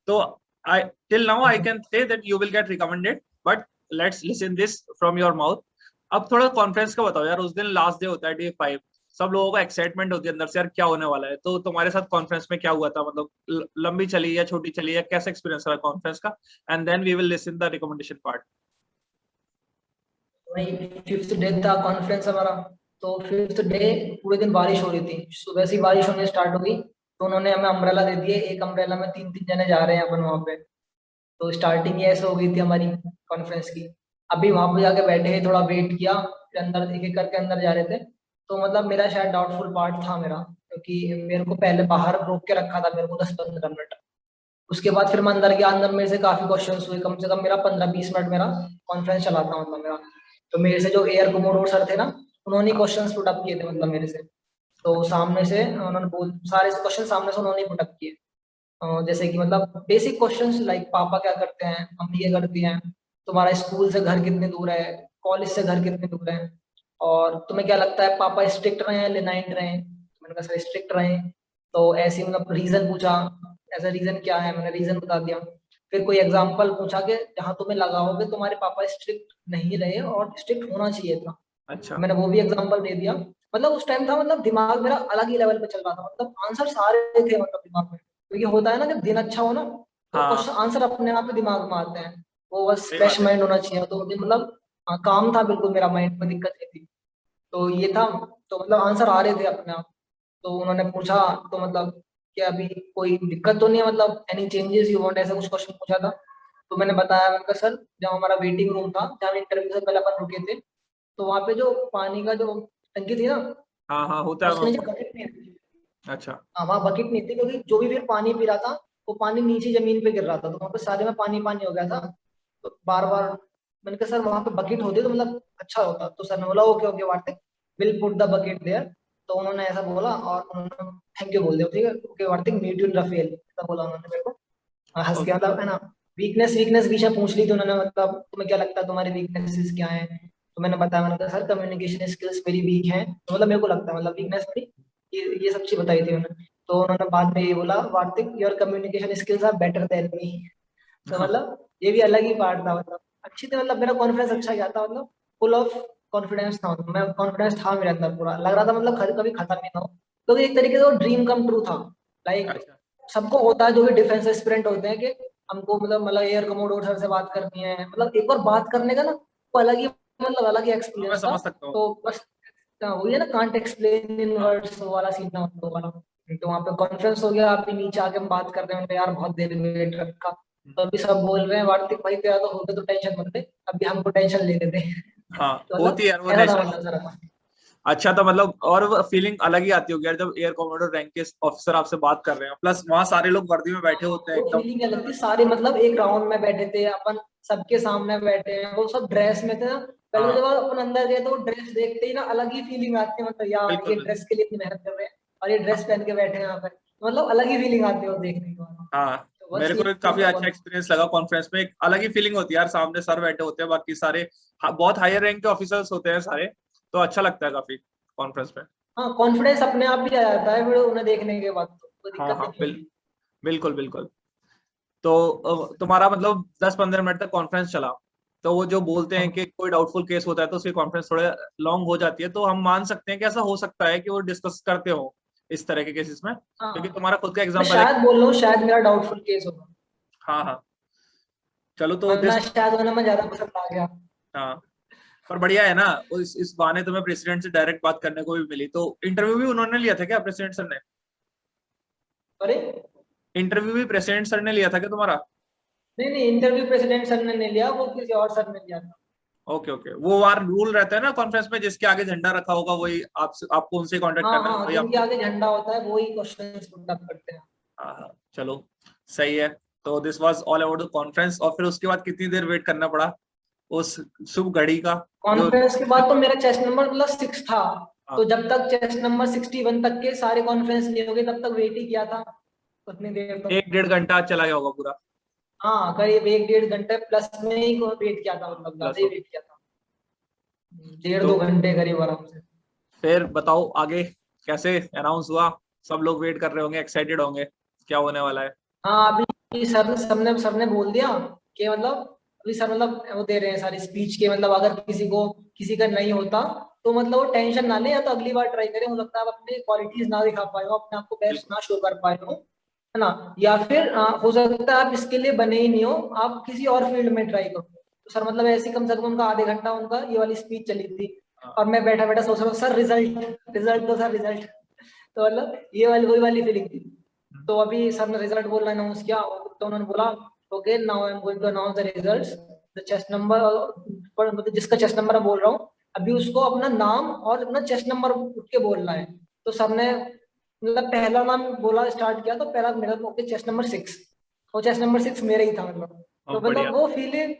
So I till now I can say that you will get recommended, but let's listen this from your mouth. अब थोड़ा conference का बताओ यार, उस दिन last day होता है, day 5। सब लोगों को एक्साइटमेंट होती है अंदर से यार, क्या होने वाला है। तो तुम्हारे साथ कॉन्फ्रेंस में क्या हुआ था, मतलब लंबी चली या छोटी चली, या कैसा एक्सपीरियंस रहा कॉन्फ्रेंस का? And then we will listen the recommendation part. वही 5th डे था कॉन्फ्रेंस हमारा। तो 5th डे पूरे दिन बारिश हो रही थी, सुबह से ही बारिश होने स्टार्ट हो गई, तो उन्होंने हमें अम्ब्रेला दे दिए, एक अम्ब्रेला में 3-3 जने जा रहे हैं अपन वहां पे। तो स्टार्टिंग ही ऐसे हो गई थी हमारी कॉन्फ्रेंस की। अभी वहां पे जाके बैठे, थोड़ा वेट किया, फिर अंदर एक एक करके अंदर जा रहे थे। तो मतलब मेरा शायद डाउटफुल पार्ट था मेरा, क्योंकि मेरे को पहले बाहर रोक के रखा था मेरे को 10-15 मिनट। उसके बाद फिर मैं अंदर गया, अंदर मेरे से काफी क्वेश्चंस हुए, कम से कम मेरा 15-20 मिनट मेरा कॉन्फ्रेंस चला था मतलब मेरा। तो मेरे से जो एयर कोमोडोर सर थे ना, उन्होंने क्वेश्चंस पुट अप किए थे मतलब मेरे से। तो सामने से उन्होंने बोल सारे क्वेश्चन सामने से उन्होंने पुट अप किए। जैसे कि मतलब बेसिक क्वेश्चंस लाइक पापा क्या करते हैं, मम्मी ये करती हैं, तुम्हारा स्कूल से घर कितने दूर है, कॉलेज से घर कितने दूर है, और तुम्हें क्या लगता है पापा स्ट्रिक्ट रहे हैं लेनाइट रहे हैं। मैंने कहा सर स्ट्रिक्ट रहे। तो ऐसे मतलब रीजन पूछा, ऐसा रीजन क्या है, मैंने रीजन बता दिया। फिर कोई एग्जांपल पूछा कि जहाँ तुम्हें लगा हो कि तुम्हारे पापा स्ट्रिक्ट नहीं रहे और स्ट्रिक्ट होना चाहिए था, अच्छा। मैंने वो भी एग्जांपल दे दिया। मतलब उस टाइम था, मतलब दिमाग मेरा अलग ही लेवल पे चल रहा था, मतलब आंसर सारे थे मतलब दिमाग में, क्योंकि होता है ना जब दिन अच्छा हो ना, तो हाँ, क्वेश्चन आंसर अपने आप ही दिमाग में आते हैं। वो बस सही फ्रेश बात है। माइंड होना चाहिए, तो मुझे मतलब काम था बिल्कुल, मेरा माइंड में दिक्कत नहीं थी। तो ये था, तो मतलब आंसर आ रहे थे अपने आप। तो उन्होंने पूछा, तो मतलब कि अभी कोई दिक्कत तो नहीं है, मतलब एनी चेंजेस यू वांट, ऐसा कुछ क्वेश्चन पूछा था। तो मैंने बताया, मैंने कहा सर जब हमारा वेटिंग रूम था, जहाँ इंटरव्यू से पहले अपन रुके थे, तो वहाँ पे जो पानी का जो टंकी थी ना, हाँ हाँ, होता है उसके नीचे वहाँ। बकेट नहीं थी। अच्छा। हाँ, वहाँ बकेट नहीं थी, क्योंकि जो भी फिर पानी पी रहा था, वो पानी नीचे जमीन पे गिर रहा था, तो वहाँ पे सारे में पानी पानी हो गया था। तो बार बार मैंने कहा सर वहाँ पे बकेट होती तो मतलब अच्छा होता। तो सर ने बोला okay okay Vartik, will put the bucket there. तो उन्होंने ऐसा बोला, और उन्होंने थैंक यू बोल दिया, ठीक है okay Vartik, meet you in Rafale, ऐसा बोला उन्होंने मेरे को। हंस के मतलब है ना, वीकनेस वीकनेस विषय पूछ ली थी उन्होंने, मतलब तुम्हें क्या लगता है तुम्हारी वीकनेसेस क्या है। तो मैंने बताया, मैंने कहा सर कम्युनिकेशन स्किल्स मेरी वीक है, तो मतलब मेरे को लगता है मतलब वीकनेस मेरी ये सब चीज बताई थी उन्होंने। तो उन्होंने बाद में ये बोला Vartik your communication skills are better than me. तो मतलब ये भी अलग ही पार्ट था, मतलब अच्छी थी, मतलब मेरा कॉन्फिडेंस अच्छा गया था, मतलब फुल ऑफ कॉन्फिडेंस था, मतलब मैं कॉन्फिडेंस था मेरे अंदर पूरा, लग रहा था मतलब कभी खत्म ही ना हो, क्योंकि एक तरीके से वो ड्रीम कम ट्रू था। लाइक अच्छा। सबको होता है जो भी डिफेंस एस्पिरेंट होते हैं कि हमको मतलब एयर कमोडोर सर से बात करनी है, मतलब एक बार बात करने का ना वो अलग ही, मतलब अलग ही हाँ मैं एक्सपीरियंस था। समझ सकता हूँ। तो बस वही है ना, कांट एक्सप्लेन इन हाँ वर्ड्स वाला सीन था हम लोग वाला। तो वहाँ पे कॉन्फ्रेंस हो गया, अभी नीचे आके हम बात कर रहे हैं, यार बहुत देर वेट रखा, तो अभी सब बोल रहे हैं वार्तिक भाई तेरा तो होते तो टेंशन मत ले, अभी हमको टेंशन लेने दे। हाँ तो होती मतलब है यार वो ऐसा था, नेचुरल। मतलब सर। अच्छा तो मतलब और वो फीलिंग अलग ही आती होगी यार जब एयर कमांडर रैंक के ऑफिसर आपसे बात कर रहे हैं, प्लस वहां सारे लोग वर्दी में बैठे होते हैं वो एकदम। फीलिंग अलग थी, सारे मतलब एक राउंड में बैठे थे अपन, सबके सामने बैठे हैं, वो सब ड्रेस में थे ना। पहले तो हाँ जब अपन अंदर गए तो वो ड्रेस देखते ही ना अलग ही फीलिंग आती है, मतलब यार बिल्कुल ये बिल्कुल। ड्रेस के लिए इतनी मेहनत कर रहे हैं और ये ड्रेस पहन के बैठे हैं यहाँ पे, मतलब अलग ही फीलिंग आती है वो देखने के बाद। हाँ तो बस मेरे को ये एक काफी था अच्छा एक्सपीरियंस लगा कॉन्फ्रेंस में, एक अलग ही फीलिंग होती है यार, सामने सर बैठे होते हैं बाकी सारे बहुत हायर रैंक के ऑफिसर्स होते हैं सारे, तो अच्छा लगता है काफी कॉन्फ्रेंस में। हाँ, कॉन्फिडेंस अपने आप ही आ जाता है फिर उन्हें देखने के बाद, तो कोई हाँ दिक्कत हाँ नहीं होती। बिल्कुल बिल्कुल। तो तुम्हारा मतलब 10-15 मिनट तक कॉन्फ्रेंस चला, तो वो जो बोलते हैं हाँ कि कोई डाउटफुल केस होता है तो उसकी कॉन्फ्रेंस थोड़े लॉन्ग हो जाती है, तो हम मान सकते हैं कि ऐसा हो सकता है कि वो डिस्कस करते हो इस तरह के केसेस में, क्योंकि हाँ, तुम्हारा खुद का मैं एग्जाम्पल है। शायद बोल रहा हूँ, शायद मेरा डाउटफुल केस होगा, हाँ हाँ। चलो तो वरना दिस। शायद होना मैं ज्यादा पसंद आ गया। हाँ पर बढ़िया है ना, वो इस बहाने तुम्हें प्रेसिडेंट से डायरेक्ट बात करने को भी मिली, तो इंटरव्यू भी उन्होंने लिया था क्या प्रेसिडेंट सर ने? अरे इंटरव्यू भी प्रेसिडेंट सर ने लिया था क्या तुम्हारा? नहीं नहीं, इंटरव्यू प्रेसिडेंट सर ने नहीं लिया, वो किसी और सर ने लिया था। ओके ओके, वो वार रूल रहता है ना कॉन्फ्रेंस में, जिसके आगे झंडा रखा होगा वही आपको उनसे कांटेक्ट हाँ करना है, हाँ, वही जिनके आपको। आगे झंडा होता है वो ही क्वेश्चन पुट अप करते हैं। हाँ हाँ चलो सही है। तो this was all about the conference, और फिर उसके बाद कितनी देर वेट करना पड़ा उस शुभ घड़ी का जो। कॉन्फ्रेंस के बाद तो मेरा चेस्ट नंबर +6 था, तो हाँ जब तक चेस्ट नंबर 61 तक के सारे कॉन्फ्रेंस नहीं हो गए तब तक वेट ही किया था, उतनी देर तो। 1-1.5 घंटा चला गया होगा पूरा। हाँ, करीब 1 डेढ़ घंटे प्लस में ही वेट किया था, हाँ मतलब ज्यादा प्लस ही हो। वेट किया था, 1.5 2 घंटे करीब आराम से। फिर बताओ आगे कैसे अनाउंस हुआ, सब लोग वेट कर रहे होंगे, एक्साइटेड होंगे क्या होने वाला है। हाँ, अभी सर ने बोल दिया कि मतलब अभी सर मतलब वो दे रहे हैं सारी स्पीच के, मतलब अगर किसी का नहीं होता तो मतलब वो टेंशन ना ले, या तो अगली बार ट्राई करें, हो सकता है आप अपनी क्वालिटीज ना दिखा पाए हो, अपने आप को बेस्ट बिल्कुल। ना शो कर पाए हो, है ना, या फिर हो सकता है आप इसके लिए बने ही नहीं हो, आप किसी और फील्ड में ट्राई करो। तो सर मतलब ऐसे कम से कम उनका आधे घंटा उनका ये वाली स्पीच चली थी, हाँ और मैं बैठा बैठा सोच रहा हूँ सर रिजल्ट रिजल्ट दो, सर रिजल्ट। तो मतलब ये वाली वही वाली फीलिंग थी। तो अभी सर ने रिजल्ट बोलना अनाउंस किया, तो उन्होंने बोला okay now I am going to announce the results, the chest number, मतलब जिसका चेस्ट नंबर मैं बोल रहा हूँ अभी उसको अपना नाम और अपना चेस्ट नंबर उठ के बोलना है। तो सर ने मतलब पहला नाम बोला, स्टार्ट किया, तो पहला मेरा ओके चेस्ट नंबर 6, और चेस्ट नंबर 6 मेरा ही था, मतलब तो अब बढ़िया। मतलब वो फीलिंग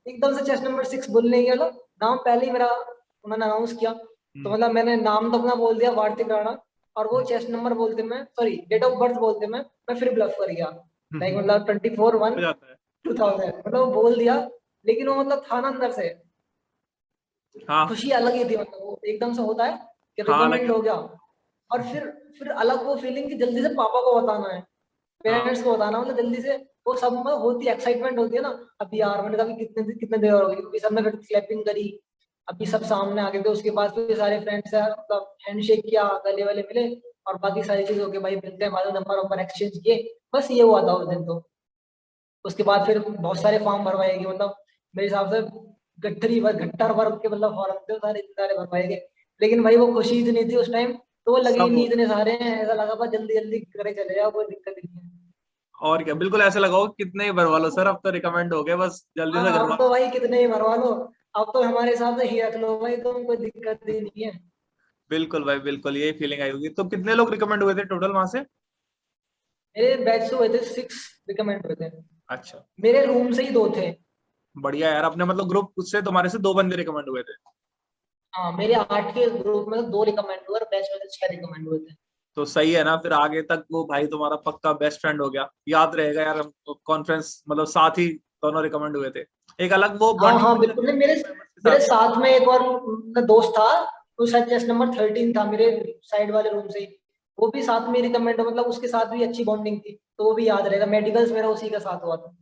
एकदम से चेस्ट नंबर 6 बोलने गया, मतलब नाम पहले ही मेरा उन्होंने अनाउंस किया, तो हम्म, मतलब मैंने नाम तो अपना बोल दिया वार्तिक राणा, और वो हम्म, चेस्ट नंबर बोलते में, सॉरी डेट ऑफ बर्थ बोलते में मैं फिर ब्लफ कर गया, लाइक हम्म, मतलब 24 1 हो जाता है। 2000, मतलब वो बोल दिया, लेकिन वो मतलब था ना अंदर से हाँ खुशी अलग ही थी, मतलब वो एकदम से होता है कि हाँ अलग ही रिकमेंड हो गया, और होता है। फिर अलग वो फीलिंग कि जल्दी से पापा को बताना है, हाँ पेरेंट्स को बताना, मतलब जल्दी से वो सब में होती एक्साइटमेंट होती है ना। अभी यार मैंने कहा अभी कितने कितने देर हो गई, क्योंकि सबने फिर क्लैपिंग करी, अभी सब सामने आ गए थे, उसके बाद फिर सारे फ्रेंड्स से मतलब हैंडशेक किया, गले वाले मिले, और बाकी सारी चीज हो गई, भाई मिलते हैं, हमारे नंबर वंबर एक्सचेंज किए, बस ये हुआ था उस दिन तो। उसके बाद फिर बहुत सारे फॉर्म भरवाए गए, मतलब मेरे हिसाब से गट्टर भर के मतलब फॉर्म थे सारे, इतने सारे भरवाए गए, लेकिन भाई वो खुशी इतनी थी उस टाइम, तो वो लगे ही सब नहीं हो इतने सारे हैं, ऐसा लगा बस जल्दी जल्दी करे चले जाओ, कोई दिक्कत नहीं है। और क्या, बिल्कुल ऐसे लगाओ कितने ही भरवा लो सर, अब तो रिकमेंड हो गए, बस जल्दी से हाँ, करवा अब तो लो। भाई कितने ही भरवा लो, अब तो हमारे हिसाब से ही रख लो भाई, तुम कोई दिक्कत ही नहीं है। बिल्कुल भाई बिल्कुल यही फीलिंग आई होगी। तो कितने लोग रिकमेंड हुए थे टोटल वहां से? मेरे बैच से हुए थे 6 रिकमेंड हुए थे, अच्छा मेरे रूम से ही 2 थे। बढ़िया यार, अपने मतलब ग्रुप से तुम्हारे से 2 बंदे रिकमेंड हुए थे। हाँ, मेरे 8 के ग्रुप में तो 2 रिकमेंड हुए और बैच में तो 6 रिकमेंड हुए थे। तो सही है ना, फिर आगे तक वो भाई तुम्हारा पक्का बेस्ट फ्रेंड हो गया, याद रहेगा यार, हम कॉन्फ्रेंस मतलब साथ ही दोनों रिकमेंड हुए थे, एक अलग वो हाँ बॉन्डिंग हाँ बन बिल्कुल, जाती है नहीं ग्रुप मेरे मेंबर्स के मेरे साथ। साथ में एक और मेरा दोस्त था, वो शायद चेस्ट नंबर 13 था मेरे साइड वाले रूम से ही, वो भी साथ में रिकमेंड, मतलब उसके साथ भी अच्छी बॉन्डिंग थी, तो वो भी याद रहेगा, मेडिकल्स मेरा उसी का साथ हुआ था।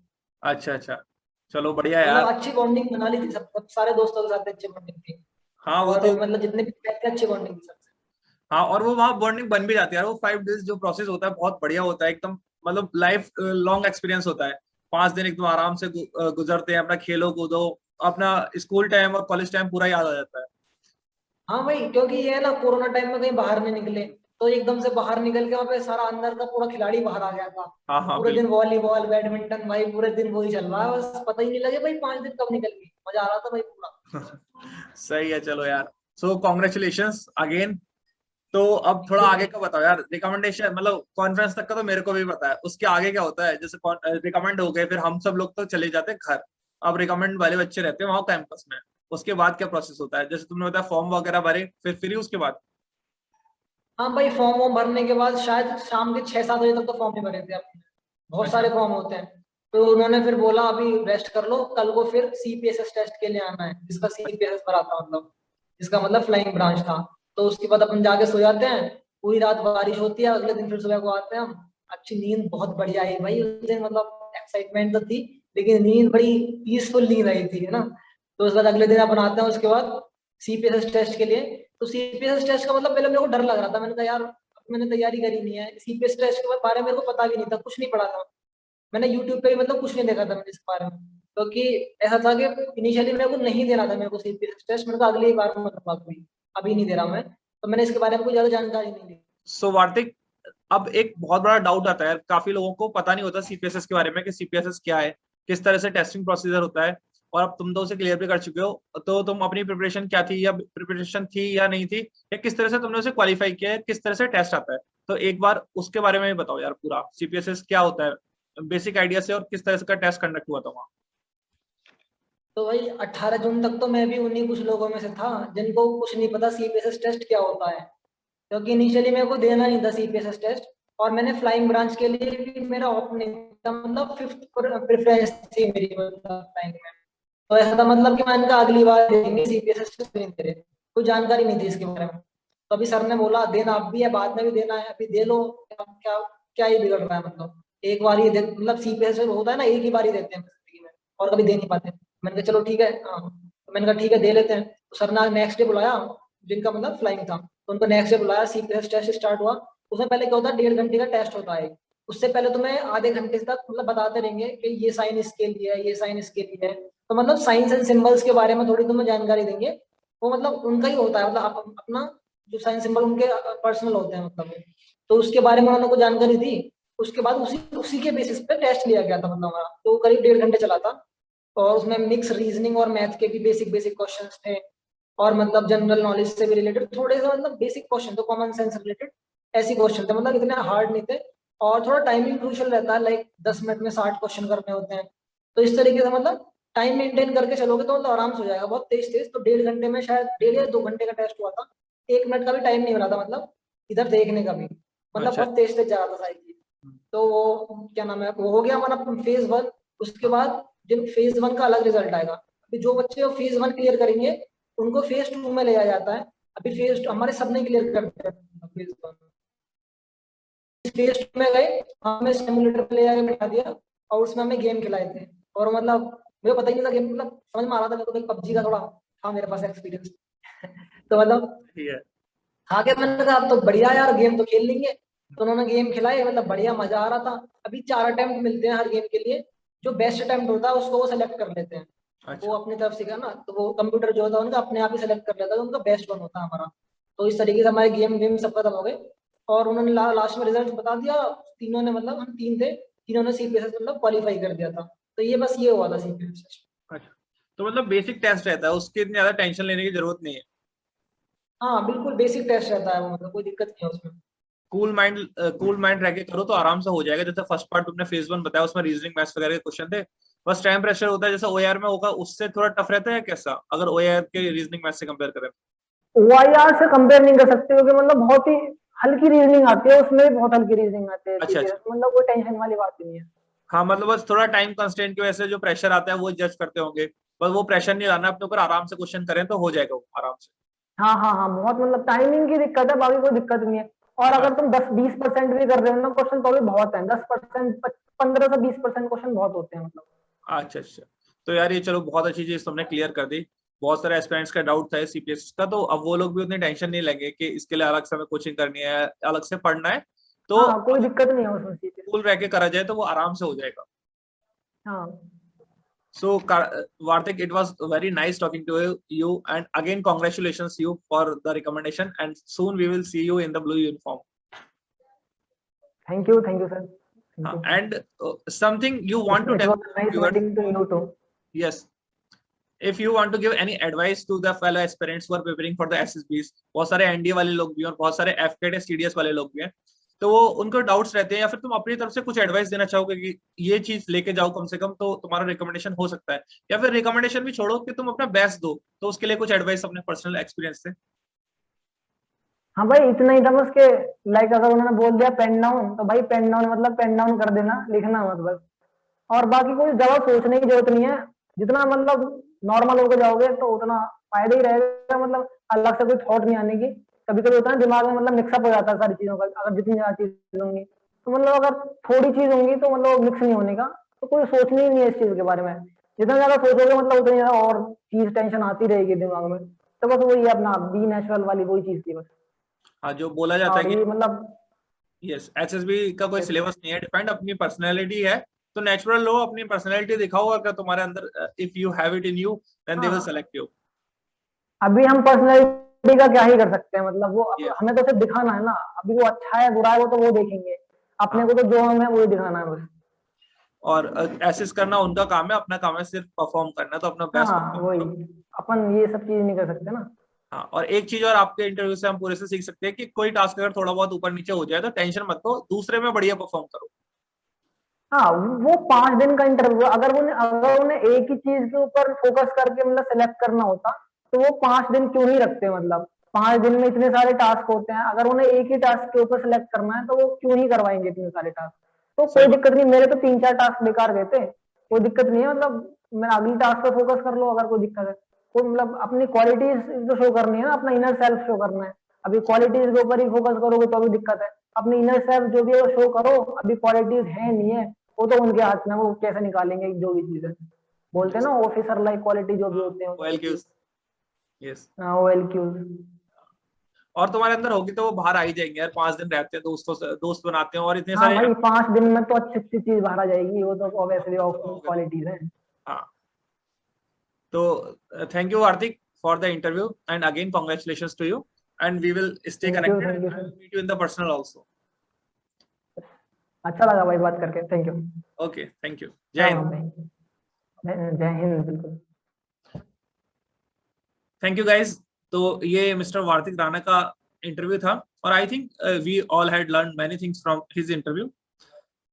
अच्छा अच्छा, चलो बढ़िया यार। मतलब अच्छी बॉन्डिंग बना ली थी सब सारे दोस्तों के साथ, अच्छी बॉन्डिंग थी। हाँ वो और तो, मतलब जितने भी थे अच्छी बॉन्डिंग थी सबसे। हाँ और वो वहाँ बॉन्डिंग बन भी जाती है यार। वो 5 days जो प्रोसेस होता है बहुत बढ़िया होता है एकदम, मतलब लाइफ लॉन्ग एक्सपीरियंस होता है। 5 दिन एकदम आराम से गुजरते हैं, अपना खेलो कूदो, अपना स्कूल टाइम और कॉलेज टाइम पूरा याद आ जाता है। हाँ भाई, क्योंकि ये है ना, कोरोना टाइम में कहीं बाहर नहीं निकले, तो एकदम से बाहर निकल के वहाँ पे सारा अंदर का पूरा खिलाड़ी बाहर आ गया था। हाँ हाँ पूरे दिन बिल्कुल। वॉलीबॉल बैडमिंटन भाई, पूरे दिन वही चल रहा है, बस पता ही नहीं लगे भाई 5 दिन कब निकल गई, मजा आ रहा था भाई पूरा। सही है, चलो यार। सो कॉन्ग्रेचुलेशंस अगेन। तो अब थोड़ा ठीक आगे है। का बताओ यार। रिकमेंडेशन मतलब कॉन्फ्रेंस तक का तो मेरे को भी पता है, उसके आगे क्या होता है? जैसे रिकमेंड हो गए, फिर हम सब लोग तो चले जाते हैं घर। अब रिकमेंड वाले बच्चे रहते हैं वहां कैंपस में। उसके बाद क्या प्रोसेस होता है? जैसे तुमने बताया फॉर्म वगैरह भरे, फिर फ्री उसके बाद। हाँ भाई, फॉर्म वॉर्म भरने के बाद शायद शाम के 6-7 बजे तक तो फॉर्म नहीं भरे थे अपने। बहुत अच्छा सारे फॉर्म होते हैं। तो उन्होंने फिर बोला अभी रेस्ट कर लो, कल को फिर सीपीएसएस टेस्ट के लिए आना है, जिसका सीपीएसएस भरा था, मतलब जिसका मतलब फ्लाइंग ब्रांच था। तो उसके बाद अपन जाके सो जाते हैं। पूरी रात बारिश होती है, अगले दिन फिर सुबह को आते हैं हम। अच्छी नींद बहुत बढ़िया आई भाई उस दिन, मतलब एक्साइटमेंट तो थी, लेकिन नींद बड़ी पीसफुल नींद आई थी, है ना। तो उसके बाद अगले दिन अपन आते हैं उसके बाद सीपीएसएस टेस्ट के लिए। तो सीपीएस टेस्ट का मतलब पहले मेरे को डर लग रहा था, मैंने कहा यार मैंने तैयारी करी नहीं है, सीपीएस टेस्ट के बारे में मेरे को पता भी नहीं था, कुछ नहीं पढ़ा था। मैंने यूट्यूब पे भी मतलब कुछ नहीं देखा था मैंने इसके बारे में। क्योंकि ऐसा था कि इनिशियली मेरे को नहीं देना था, मेरे को सीपीएस टेस्ट, मेरे को अगली बार में दूंगा कोई, अभी नहीं दे रहा मैं। तो मैंने इसके बारे में कोई ज्यादा जानकारी नहीं ली। सो वार्तिक, अब एक बहुत बड़ा डाउट आता है, काफी लोगों को पता नहीं होता सीपीएसएस के बारे में कि सीपीएसएस क्या है, किस तरह से टेस्टिंग प्रोसीजर होता है। और अब तुम तो उसे क्लियर भी कर चुके हो, तो तुम अपनी प्रिपरेशन क्या थी, या प्रिपरेशन थी या नहीं थी, या किस तरह से तुमने उसे क्वालिफाई किया है, किस तरह से टेस्ट आता है? तो एक बार उसके बारे में भी बताओ यार, पूरा सीपीएसएस क्या होता है बेसिक आइडिया से, और किस तरह से का टेस्ट कंडक्ट हुआ था वहाँ। तो भाई 18 जून तक तो मैं भी उन्हीं कुछ लोगों में से था जिनको कुछ नहीं पता सीपीएस टेस्ट क्या होता है। क्योंकि इनिशियली मेरे को देना नहीं था सीपीएस टेस्ट, और मैंने फ्लाइंग ब्रांच के लिए भी मेरा ऑप्शन नहीं था, मतलब फिफ्थ प्रेफरेंस थी मेरी, मतलब फ्लाइंग में। तो ऐसा था मतलब कि मैंने कहा अगली बार देंगे सीपीएस टेस्ट, नहीं दे रहे, कोई जानकारी नहीं थी इसके बारे में। तो अभी सर ने बोला देना अब भी है, बाद में भी देना है, अभी दे लो, क्या क्या क्या ही बिगड़ रहा है, मतलब एक बार ही दे, मतलब सीपीएस होता है ना, एक ही बार ही देते हैं जिंदगी में, और कभी दे नहीं पाते। मैंने कहा चलो ठीक है, हाँ, तो मैंने कहा ठीक है दे लेते हैं। तो सर ने नेक्स्ट डे बुलाया, जिनका मतलब फ्लाइंग था, तो उनको नेक्स्ट डे बुलाया, सीपीएस टेस्ट स्टार्ट हुआ। उसमें पहले क्या होता है, 1.5 घंटे का टेस्ट होता है। उससे पहले तुम्हें आधे घंटे तक मतलब बताते रहेंगे कि ये साइन इसके लिए है, ये साइन इसके लिए है। तो मतलब साइंस एंड सिंबल्स के बारे में थोड़ी तुम्हें जानकारी देंगे। वो मतलब उनका ही होता है, मतलब अपना जो साइंस सिंबल उनके पर्सनल होते हैं, मतलब वो। तो उसके बारे में उन्होंने को जानकारी दी। उसके बाद उसी उसी के बेसिस पे टेस्ट लिया गया था, मतलब हमारा तो करीब 1.5 घंटे चला था। और उसमें मिक्स रीजनिंग और मैथ के भी बेसिक बेसिक क्वेश्चंस थे। और मतलब जनरल नॉलेज से भी रिलेटेड थोड़े से, मतलब बेसिक क्वेश्चन, तो कॉमन सेंस रिलेटेड ऐसे क्वेश्चन थे, मतलब इतने हार्ड नहीं थे। और थोड़ा टाइमिंग क्रूशियल रहता है, लाइक 10 मिनट में 60 क्वेश्चन करने होते हैं। तो इस तरीके से मतलब टाइम मेंटेन करके चलोगे तो मतलब आराम से हो जाएगा, बहुत तेज तेज। तो 1.5 घंटे में शायद 1.5 या 2 घंटे का टेस्ट हुआ था। 1 मिनट का भी टाइम नहीं मिला था, मतलब इधर देखने का भी, मतलब अच्छा। बहुत तेज तेज जा रहा था साइकिल। तो वो क्या नाम है, वो हो गया हमारा फेज 1। उसके बाद जब फेज 1 का अलग रिजल्ट आएगा, अभी जो बच्चे फेज 1 क्लियर करेंगे उनको फेज 2 में ले जाया जाता है। अभी फेज 2 हमारे सबने क्लियर कर दिया फेज 1। फेज 2 में गए, हमें सिमुलेटर पे ले जाके बैठा दिया, और उसमें हमें गेम खिलाए थे। और मतलब मुझे पता ही नहीं था गेम, मतलब समझ में आ रहा था मेरे को भाई, पबजी का थोड़ा था मेरे पास एक्सपीरियंस। तो मतलब ठीक है। आगे मैंने कहा अब तो बढ़िया यार, गेम तो खेल लेंगे। तो उन्होंने गेम खिलाए, मतलब बढ़िया मजा आ रहा था। अभी 4 अटेम्प्ट मिलते हैं हर गेम के लिए। जो बेस्ट अटेम्प्ट होता है उसको वो सेलेक्ट कर लेते हैं। वो अच्छा। अपनी तरफ से क्या ना, तो वो कंप्यूटर जो होता है उनका अपने आप ही सेलेक्ट कर लेता है, तो उनका बेस्ट वन होता है हमारा। तो इस तरीके से हमारे गेम वेम सब खत्म हो गए। और उन्होंने लास्ट में रिजल्ट बता दिया। तीनों ने, मतलब हम तीन थे, तीनों ने सीपीएस मतलब क्वालिफाई कर दिया था। तो ये बस ये हुआ था सीपीएस। अच्छा, तो मतलब बेसिक टेस्ट रहता है, उसकी इतनी ज्यादा टेंशन लेने की जरूरत नहीं है। हाँ बिल्कुल बेसिक टेस्ट रहता है वो, मतलब कोई दिक्कत नहीं है उसमें। कूल माइंड रह के करो तो आराम से हो जाएगा। जैसे फर्स्ट पार्ट तुमने फेज 1 बताया, उसमें रीजनिंग मैथ्स वगैरह के क्वेश्चन थे। बस टाइम प्रेशर होता है, जैसे ओएआर में होगा उससे थोड़ा टफ रहता है कैसा, अगर ओएआर के रीजनिंग मैथ्स से कंपेयर करें? वाईआर से कंपेयर नहीं कर सकते, क्योंकि मतलब बहुत ही हल्की रीजनिंग आती है उसमें, बहुत हल्की रीजनिंग आती है अच्छा अच्छा। सीपीएस, मतलब कोई टेंशन वाली बात ही नहीं है। हाँ मतलब बस थोड़ा टाइम कंस्ट्रेंट की वजह से जो प्रेशर आता है वो जज करते होंगे। बस वो प्रेशर नहीं लाना अपने ऊपर, आराम से क्वेश्चन करें तो हो जाएगा वो आराम से। हाँ हाँ हाँ, बहुत मतलब टाइमिंग की दिक्कत है, बाकी कोई दिक्कत नहीं है। और अगर अच्छा। तुम 10-20% भी कर रहे हो ना क्वेश्चन, तो भी बहुत है। 10%, 15 से 20% क्वेश्चन बहुत होते हैं, मतलब अच्छा अच्छा, तो यार ये चलो बहुत अच्छी चीज तुमने क्लियर कर दी। बहुत सारे एस्पिरेंट्स का डाउट था सीपीएस का, तो अब वो लोग भी उतनी टेंशन नहीं लेंगे कि इसके लिए अलग से हमें कोचिंग करनी है, अलग से पढ़ना है। तो हाँ कोई दिक्कत नहीं है उसमें, ठीक है। स्कूल रह के करा जाए तो वो आराम से हो जाएगा। हाँ So, Vartik, it was very nice talking to you, and again, congratulations you for the recommendation. And soon we will see you in the blue uniform. Thank you sir, thank you. And something you want to it tell was nice viewers? Meeting to you too. Yes. If you want to give any advice to the fellow aspirants who are preparing for the SSBs, बहुत सारे NDA वाले लोग भी हैं और बहुत सारे एफकेडी CDS वाले लोग भी हैं, तो वो उनको डाउट्स रहते हैं, या फिर तुम अपनी तरफ से कुछ एडवाइस देना चाहोगे कि ये चीज लेके जाओ कम से कम, तो तुम्हारा रिकमेंडेशन हो सकता है, या फिर रिकमेंडेशन भी छोड़ो कि तुम अपना बेस्ट दो, तो उसके लिए कुछ एडवाइस अपने पर्सनल एक्सपीरियंस से। हाँ भाई इतना ही था बस के, लाइक अगर उन्होंने बोल दिया पेन डाउन, तो भाई पेन डाउन मतलब पेन डाउन कर देना, लिखना मत बस। और बाकी कोई ज्यादा सोचने की जरूरत नहीं है, जितना मतलब नॉर्मल होकर जाओगे तो उतना फायदा ही रहेगा, मतलब अलग से कोई थॉट नहीं आने की। कभी कभी होता है दिमाग में मतलब मिक्सअप हो जाता है सारी चीजों का, अगर जितनी ज्यादा चीज होंगी तो मतलब अगर थोड़ी चीज होंगी तो मतलब मिक्स नहीं होने का, तो कोई सोचनी ही नहीं है इस चीज के बारे में। जितना ज्यादा सोचोगे मतलब उतनी ज्यादा और चीज टेंशन आती रहेगी दिमाग में। तो बस वही अपना बी नेचुरल वाली वही चीज थी बस। हाँ, जो बोला जाता है और कि ये मतलब यस, एसएसबी का कोई सिलेबस नहीं है डिपेंड, अपनी पर्सनैलिटी है, तो नेचुरल लो, अपनी पर्सनैलिटी दिखाओ, अगर तुम्हारे अंदर if you have it in you then they will हाँ सेलेक्ट यू। अभी हम पर्सनैलिटी का क्या ही कर सकते हैं, मतलब वो यस, हमें तो सिर्फ दिखाना है ना। अभी वो अच्छा है बुरा है वो तो वो देखेंगे, अपने को तो जो हम है वही दिखाना है बस। और एसेस करना उनका काम है, अपना काम है सिर्फ परफॉर्म करना, तो अपना बेस्ट हाँ परफॉर्म वही, करो। अपन ये सब चीज नहीं कर सकते ना। हाँ, और एक चीज और आपके इंटरव्यू से हम पूरे से सीख सकते हैं कि कोई टास्क अगर थोड़ा बहुत ऊपर नीचे हो जाए तो टेंशन मत लो, दूसरे में बढ़िया परफॉर्म करो। हाँ वो 5 दिन का इंटरव्यू, अगर उन्हें एक ही चीज के ऊपर फोकस करके मतलब सेलेक्ट करना होता तो वो 5 दिन क्यों ही रखते, मतलब 5 दिन में इतने सारे टास्क होते हैं, अगर उन्हें एक ही टास्क के ऊपर सेलेक्ट करना है तो वो क्यों ही करवाएंगे इतने सारे टास्क। तो सही कोई बात। दिक्कत नहीं, मेरे तो 3-4 टास्क बेकार गए थे, कोई दिक्कत नहीं है, मतलब मैं अगली टास्क पे फोकस कर लो अगर कोई दिक्कत है। कोई मतलब अपनी क्वालिटीज तो शो करनी है ना, अपना इनर सेल्फ शो करना है। अभी क्वालिटीज के ऊपर ही फोकस करोगे तो भी दिक्कत है। अपनी इनर सेल्फ जो भी है वो शो करो, अभी क्वालिटीज है नहीं है वो तो उनके हाथ में, वो कैसे निकालेंगे जो भी चीज है। बोलते हैं यस। ना ऑफिसर लाइक क्वालिटी जो भी हाँ, होते हैं वेल वो चीज। क्यूज। यस। हाँ वो एलक्यूज। और तुम्हारे अंदर होगी तो वो बाहर आ ही जाएंगे यार, 5 दिन रहते हैं, दोस्तों से दोस्त बनाते हैं और इतने हाँ सारे। भाई 5 दिन में तो अच्छी अच्छी चीज बाहर आ जाएगी, वो तो ऑब्वियसली वो ऑफ तो होगा। क्वालिटीज है। हाँ, तो thank you Hardik for the interview, and again congratulations to you, and we will stay connected, and thank you I sir. will meet you in the personal also. अच्छा लगा भाई बात करके, thank you. Okay, thank you. Jai हाँ Hind. भाई, जय हिंद, बिल्कुल। Thank you guys. तो ये मिस्टर वार्तिक राणा का इंटरव्यू था, और I think we all had learn many things from his interview,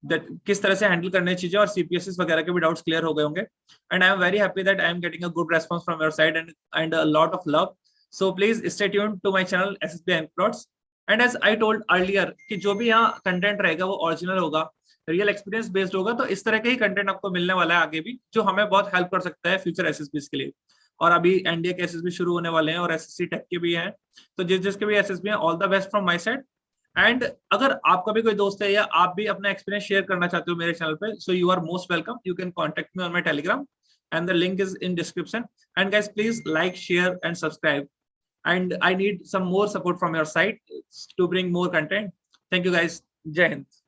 that किस तरह से हैंडल करने चीजें, और सीपीएसएस वगैरह के भी डाउट्स क्लियर हो गए होंगे। And I am very happy that I am getting a good response from your side, and a lot of love. So please stay tuned to my channel SSB एनक्लॉट्स। And as I told earlier कि जो भी यहाँ content रहेगा वो original होगा, real experience based होगा, तो इस तरह के ही कंटेंट आपको मिलने वाला है आगे भी, जो हमें बहुत हेल्प कर सकता है फ्यूचर एसएसबी के लिए। और अभी एनडीए के एसएसबी शुरू होने वाले हैं, और एसएससी टेक के भी हैं, तो जिसके भी एसएसबी हैं, all the best from my side. And अगर आपका भी कोई दोस्त है या आप भी अपना एक्सपीरियंस शेयर करना चाहते हो मेरे चैनल पे, so you are most welcome, you can contact me on my Telegram and the link is in description. And guys please like, share and subscribe, and I need some more support from your side to bring more content. Thank you guys. Jai Hind.